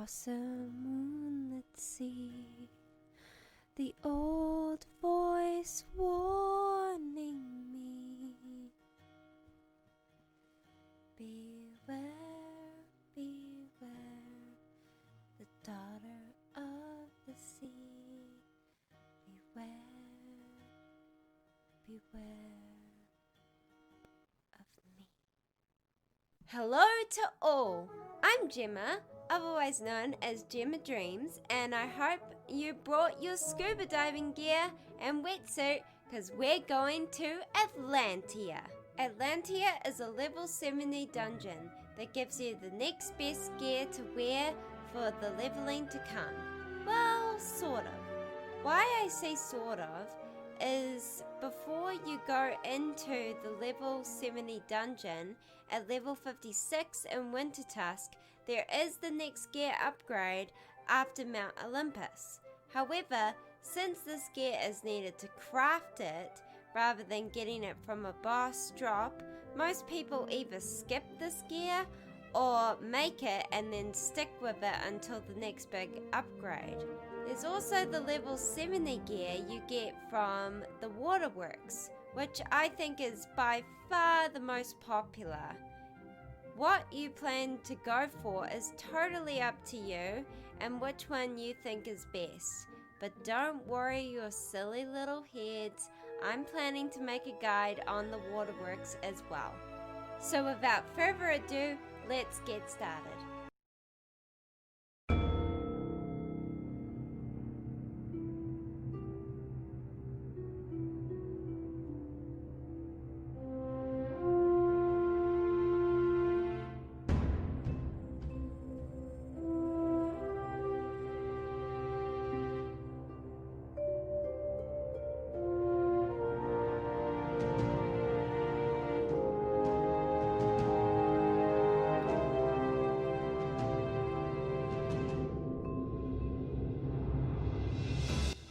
Across a moonlit sea, the old voice warning me, beware, beware, the daughter of the sea, beware, beware of me. Hello to all, I'm Gemma, otherwise known as GemmaDreams, and I hope you brought your scuba diving gear and wetsuit because we're going to Atlantea. Atlantea is a level 70 dungeon that gives you the next best gear to wear for the leveling to come. Well, sort of. Why I say sort of is before you go into the level 70 dungeon at level 56 in Wintertusk, there is the next gear upgrade after Mount Olympus. However, since this gear is needed to craft it rather than getting it from a boss drop, most people either skip this gear or make it and then stick with it until the next big upgrade. There's also the level 70 gear you get from the Waterworks, which I think is by far the most popular. What you plan to go for is totally up to you and which one you think is best. But don't worry your silly little heads, I'm planning to make a guide on the Waterworks as well. So without further ado, let's get started.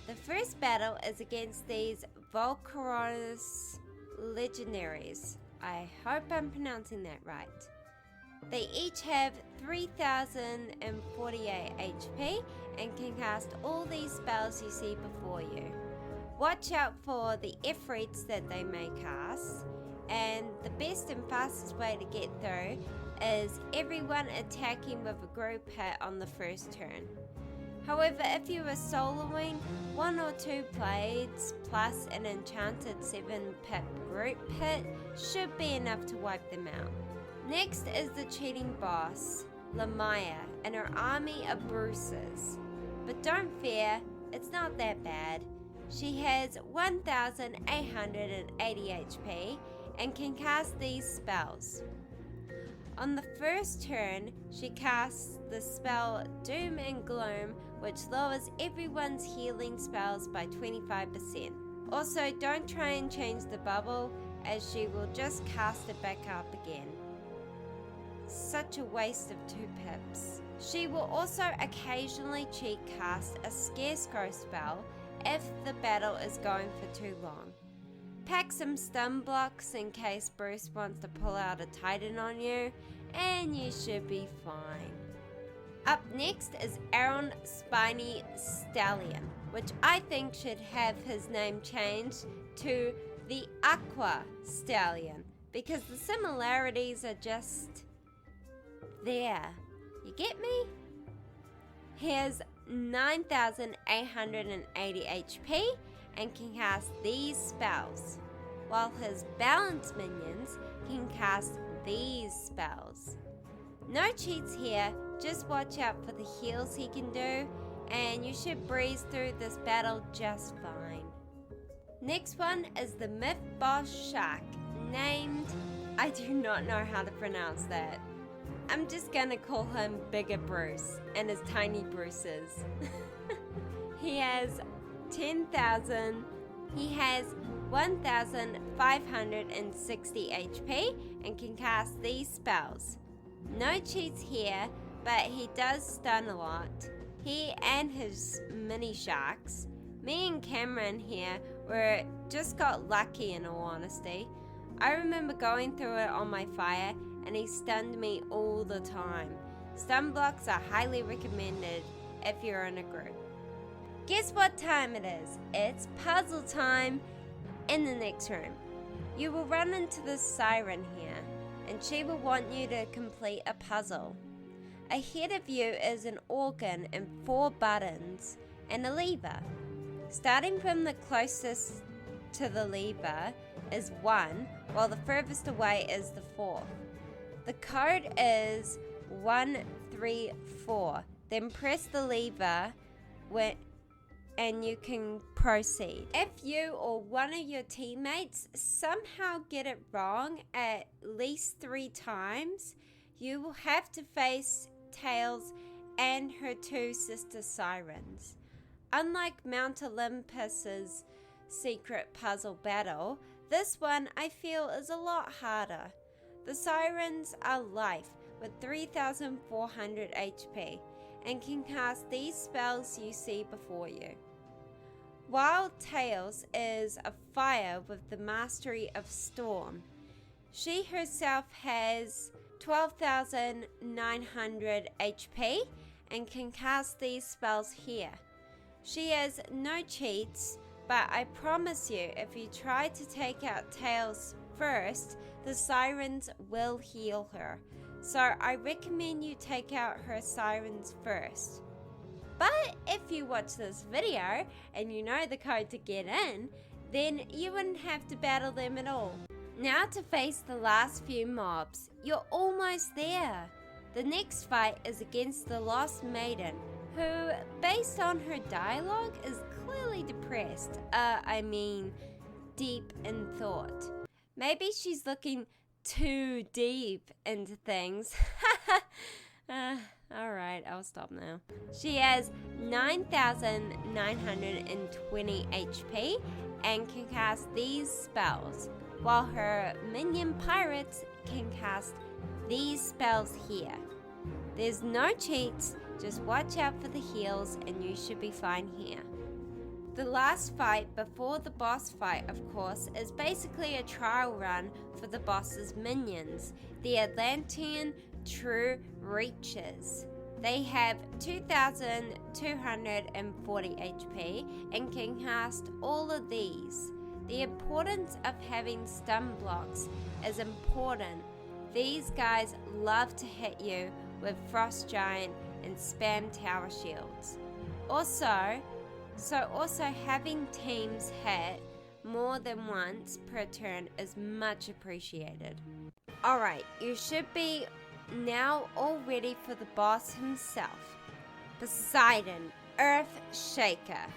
The first battle is against these Volcaras legionaries. I hope I'm pronouncing that right. They each have 3048 HP and can cast all these spells you see before you. Watch out for the Ifrits that they may cast, and the best and fastest way to get through is everyone attacking with a group hit on the first turn. However, if you are soloing, 1 or 2 blades plus an enchanted 7-pip group hit should be enough to wipe them out. Next is the cheating boss, Lamaya, and her army of Bruces. But don't fear, it's not that bad. She has 1880 HP and can cast these spells. On the first turn, she casts the spell Doom and Gloom, which lowers everyone's healing spells by 25%. Also, don't try and change the bubble, as she will just cast it back up again. Such a waste of 2 pips. She will also occasionally cheat cast a Scarecrow spell if the battle is going for too long. Pack some stun blocks in case Bruce wants to pull out a Titan on you, and you should be fine. Up next is Aaron Spiny Stallion, which I think should have his name changed to the Aqua Stallion, because the similarities are just there. You get me? He has 9880 HP and can cast these spells, while his balance minions can cast these spells. No cheats here, just watch out for the heals he can do, and you should breeze through this battle just fine. Next one is the myth boss shark, named, I do not know how to pronounce that. I'm just gonna call him Bigger Bruce and his tiny Bruces. He has 10,000, he has 1560 HP and can cast these spells. No cheats here, but he does stun a lot. He and his mini sharks. Me and Cameron here just got lucky, in all honesty. I remember going through it on my fire and he stunned me all the time. Stun blocks are highly recommended if you're in a group. Guess what time it is? It's puzzle time in the next room. You will run into the siren here, and she will want you to complete a puzzle. Ahead of you is an organ and 4 buttons and a lever. Starting from the closest to the lever is 1, while the furthest away is the 4th. The code is 134. Then press the lever and you can proceed. If you or one of your teammates somehow get it wrong at least 3 times, you will have to face Tails and her 2 sister sirens. Unlike Mount Olympus's secret puzzle battle, this one I feel is a lot harder. The sirens are life with 3,400 HP and can cast these spells you see before you. While Tails is a fire with the mastery of storm, she herself has 12,900 HP and can cast these spells here. She has no cheats, but I promise you if you try to take out Tails first, the sirens will heal her. So I recommend you take out her sirens first. But if you watch this video and you know the code to get in, then you wouldn't have to battle them at all. Now to face the last few mobs. You're almost there. The next fight is against the lost Maiden, who, based on her dialogue, is clearly depressed. Deep in thought. Maybe she's looking too deep into things. Alright, I'll stop now. She has 9,920 HP and can cast these spells, while her minion pirates can cast these spells here. There's no cheats, just watch out for the heals and you should be fine here. The last fight before the boss fight, of course, is basically a trial run for the boss's minions, the Atlantean True Reaches. They have 2,240 HP and can cast all of these. The importance of having stun blocks is important. These guys love to hit you with Frost Giant and spam tower shields. Also having teams hit more than once per turn is much appreciated. Alright, you should be now all ready for the boss himself. Poseidon, Earth Shaker.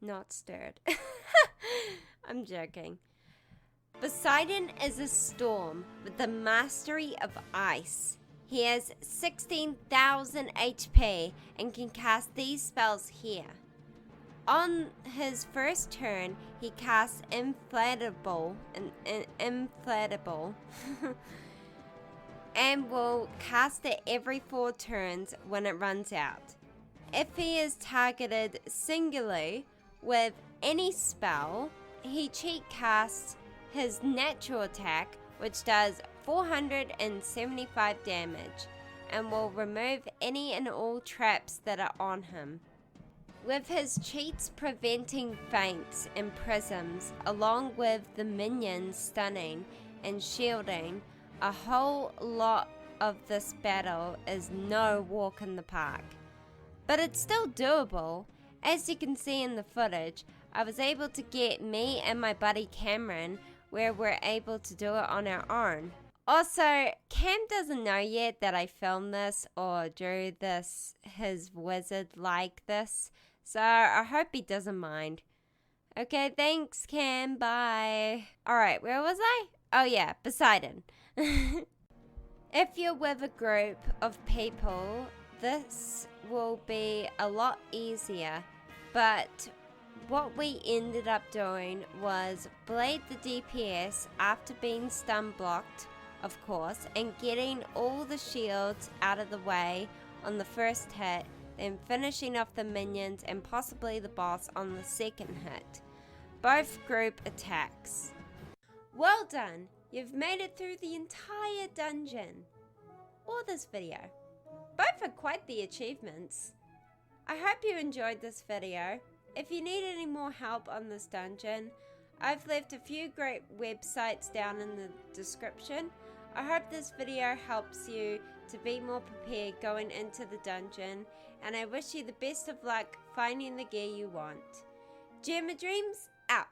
Not stirred. I'm joking. Poseidon is a storm with the mastery of ice. He has 16,000 HP and can cast these spells here. On his first turn, he casts Inflatable and will cast it every 4 turns when it runs out. If he is targeted singularly with any spell, he cheat casts his natural attack, which does 475 damage, and will remove any and all traps that are on him. With his cheats preventing feints and prisms, along with the minions stunning and shielding, a whole lot of this battle is no walk in the park. But it's still doable. As you can see in the footage, I was able to get me and my buddy Cameron where we're able to do it on our own. Also, Cam doesn't know yet that I filmed this or drew this, his wizard like this, so I hope he doesn't mind. Okay, thanks Cam, bye. Alright, where was I? Oh yeah, Poseidon. If you're with a group of people, this will be a lot easier, but what we ended up doing was blade the DPS after being stun blocked, of course, and getting all the shields out of the way on the first hit, then finishing off the minions and possibly the boss on the second hit. Both group attacks. Well done! You've made it through the entire dungeon. Or this video. both are quite the achievements. I hope you enjoyed this video. If you need any more help on this dungeon, I've left a few great websites down in the description. I hope this video helps you to be more prepared going into the dungeon, and I wish you the best of luck finding the gear you want. GemmaDreams out!